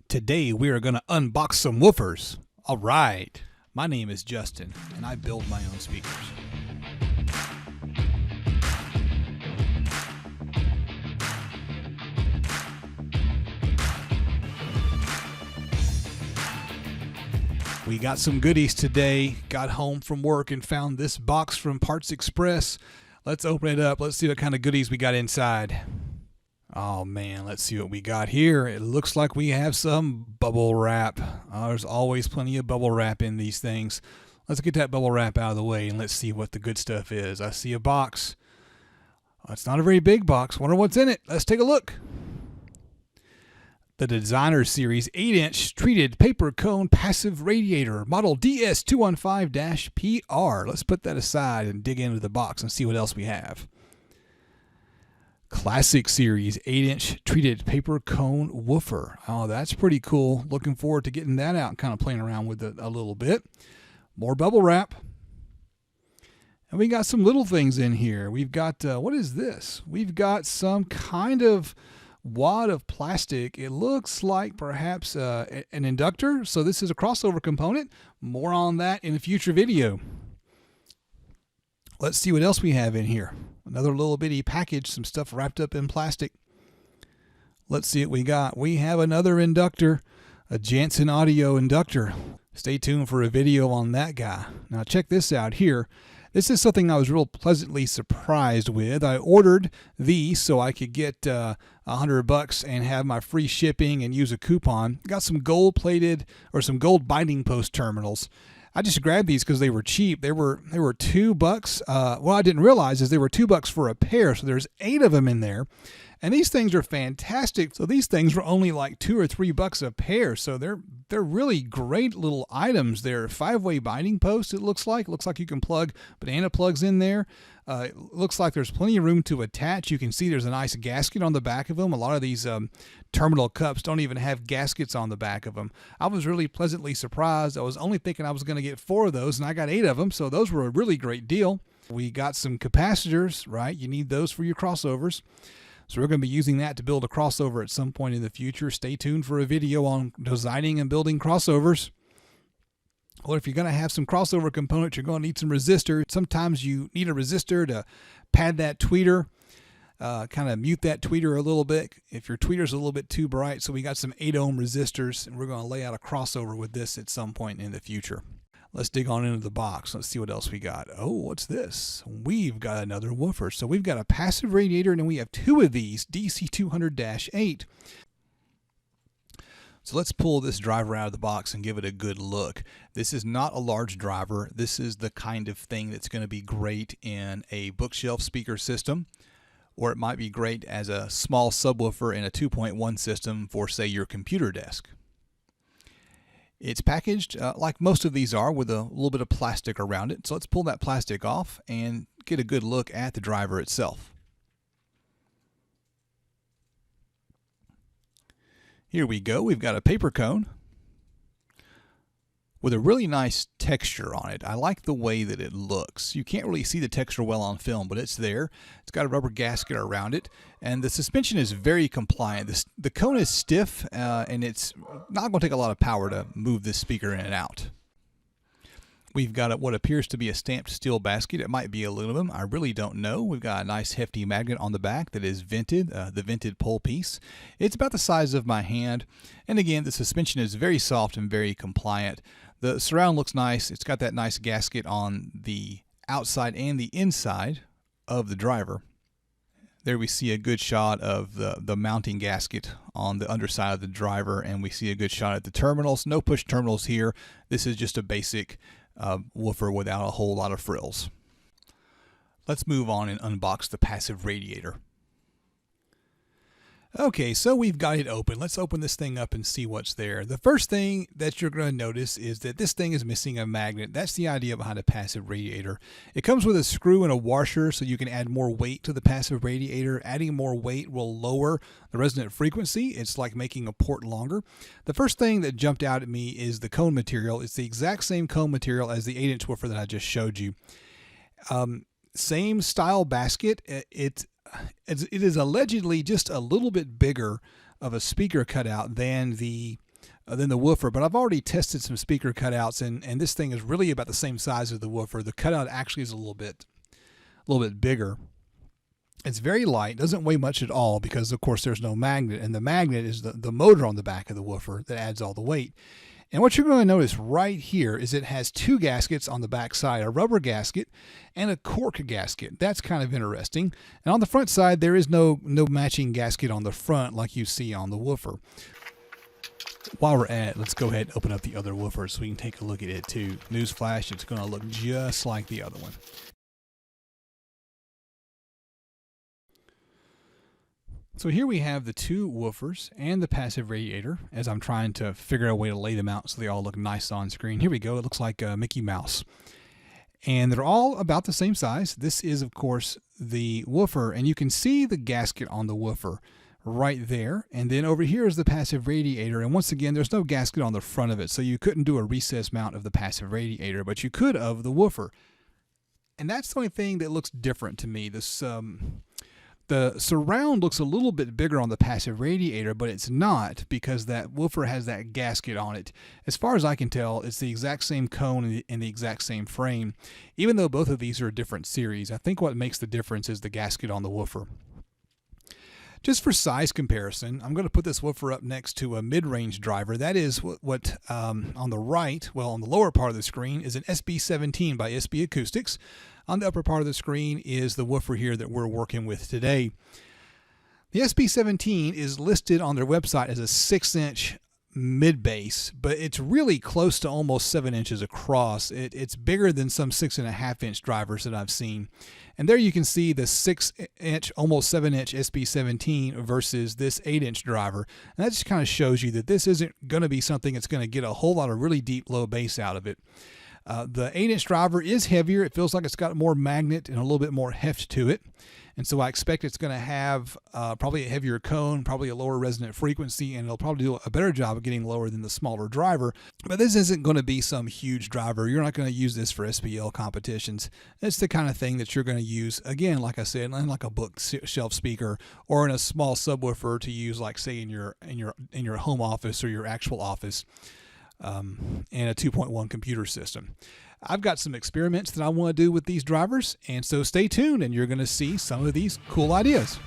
Today we are going to unbox some woofers. All right. My name is Justin and I build my own speakers. We got some goodies today. Got home from work and found this box from Parts Express. Let's open it up. Let's see what kind of goodies we got inside. Oh man, let's see what we got here. It looks like we have some bubble wrap. There's always plenty of bubble wrap in these things. Let's get that bubble wrap out of the way and let's see what the good stuff is. I see a box. It's not a very big box. Wonder what's in it. Let's take a look. The Designer Series 8-inch treated paper cone passive radiator, model DS215-PR. Let's put that aside and dig into the box and see what else we have. Classic Series 8-inch treated paper cone woofer. Oh, that's pretty cool. Looking forward to getting that out and kind of playing around with it a little bit. More bubble wrap. And we got some little things in here. We've got, what is this? We've got some kind of wad of plastic. It looks like perhaps an inductor. So this is a crossover component. More on that in a future video. Let's see what else we have in here. Another little bitty package, some stuff wrapped up in plastic. Let's see what we got. We have another inductor, a Jansen Audio inductor. Stay tuned for a video on that guy. Now check this out here. This is something I was real pleasantly surprised with. I ordered these so I could get $100 and have my free shipping and use a coupon. Got some gold-plated or some gold binding post terminals. I just grabbed these because they were cheap. They were $2. What I didn't realize is they were $2 for a pair. So there's 8 of them in there, and these things are fantastic. So these things were only like $2 or $3 a pair. So they're really great little items. They're 5-way binding posts. It looks like you can plug banana plugs in there. It looks like there's plenty of room to attach. You can see there's a nice gasket on the back of them. A lot of these terminal cups don't even have gaskets on the back of them. I was really pleasantly surprised. I was only thinking I was going to get 4 of those, and I got 8 of them, so those were a really great deal. We got some capacitors, right? You need those for your crossovers. So we're going to be using that to build a crossover at some point in the future. Stay tuned for a video on designing and building crossovers. Well, if you're going to have some crossover components, you're going to need some resistors. Sometimes you need a resistor to pad that tweeter, kind of mute that tweeter a little bit if your tweeter's a little bit too bright. So we got some 8 ohm resistors, and we're going to lay out a crossover with this at some point in the future. Let's dig on into the box. Let's see what else we got. Oh, what's this? We've got another woofer. So we've got a passive radiator, and then we have 2 of these DC200-8. So let's pull this driver out of the box and give it a good look. This is not a large driver. This is the kind of thing that's going to be great in a bookshelf speaker system, or it might be great as a small subwoofer in a 2.1 system for, say, your computer desk. It's packaged like most of these are, with a little bit of plastic around it. So let's pull that plastic off and get a good look at the driver itself. Here we go. We've got a paper cone with a really nice texture on it. I like the way that it looks. You can't really see the texture well on film, but it's there. It's got a rubber gasket around it, and the suspension is very compliant. The cone is stiff, and it's not going to take a lot of power to move this speaker in and out. We've got what appears to be a stamped steel basket. It might be aluminum. I really don't know. We've got a nice hefty magnet on the back that is vented, the vented pole piece. It's about the size of my hand. And again, the suspension is very soft and very compliant. The surround looks nice. It's got that nice gasket on the outside and the inside of the driver. There we see a good shot of the mounting gasket on the underside of the driver, and we see a good shot at the terminals. No push terminals here. This is just a basic woofer without a whole lot of frills. Let's move on and unbox the passive radiator. Okay, so we've got it open. Let's open this thing up and see what's there. The first thing that you're going to notice is that this thing is missing a magnet. That's the idea behind a passive radiator. It comes with a screw and a washer so you can add more weight to the passive radiator. Adding more weight will lower the resonant frequency. It's like making a port longer. The first thing that jumped out at me is the cone material. It's the exact same cone material as the 8-inch woofer that I just showed you. Same style basket. It is allegedly just a little bit bigger of a speaker cutout than the than the woofer, but I've already tested some speaker cutouts, and this thing is really about the same size as the woofer. The cutout actually is a little bit bigger. It's very light, doesn't weigh much at all because, of course, there's no magnet, and the magnet is the motor on the back of the woofer that adds all the weight. And what you're going to notice right here is it has two gaskets on the back side, a rubber gasket and a cork gasket. That's kind of interesting. And on the front side, there is no matching gasket on the front like you see on the woofer. While we're at it, let's go ahead and open up the other woofer so we can take a look at it too. Newsflash, it's going to look just like the other one. So here we have the two woofers and the passive radiator as I'm trying to figure out a way to lay them out so they all look nice on screen. Here we go. It looks like Mickey Mouse. And they're all about the same size. This is, of course, the woofer, and you can see the gasket on the woofer right there. And then over here is the passive radiator. And once again, there's no gasket on the front of it, so you couldn't do a recessed mount of the passive radiator, but you could of the woofer. And that's the only thing that looks different to me. The surround looks a little bit bigger on the passive radiator, but it's not because that woofer has that gasket on it. As far as I can tell, it's the exact same cone and the exact same frame. Even though both of these are a different series, I think what makes the difference is the gasket on the woofer. Just for size comparison, I'm going to put this woofer up next to a mid-range driver. That is what on the right, well, on the lower part of the screen is an SB17 by SB Acoustics. On the upper part of the screen is the woofer here that we're working with today. The SB17 is listed on their website as a 6-inch mid-bass, but it's really close to almost 7 inches across. It's bigger than some 6.5-inch drivers that I've seen. And there you can see the 6-inch, almost 7-inch SB17 versus this 8-inch driver. And that just kind of shows you that this isn't going to be something that's going to get a whole lot of really deep low bass out of it. The 8-inch driver is heavier. It feels like it's got more magnet and a little bit more heft to it. And so I expect it's going to have probably a heavier cone, probably a lower resonant frequency, and it'll probably do a better job of getting lower than the smaller driver. But this isn't going to be some huge driver. You're not going to use this for SPL competitions. It's the kind of thing that you're going to use, again, like I said, in like a bookshelf speaker or in a small subwoofer to use, like say in your home office or your actual office. And a 2.1 computer system. I've got some experiments that I want to do with these drivers, and so stay tuned and you're going to see some of these cool ideas.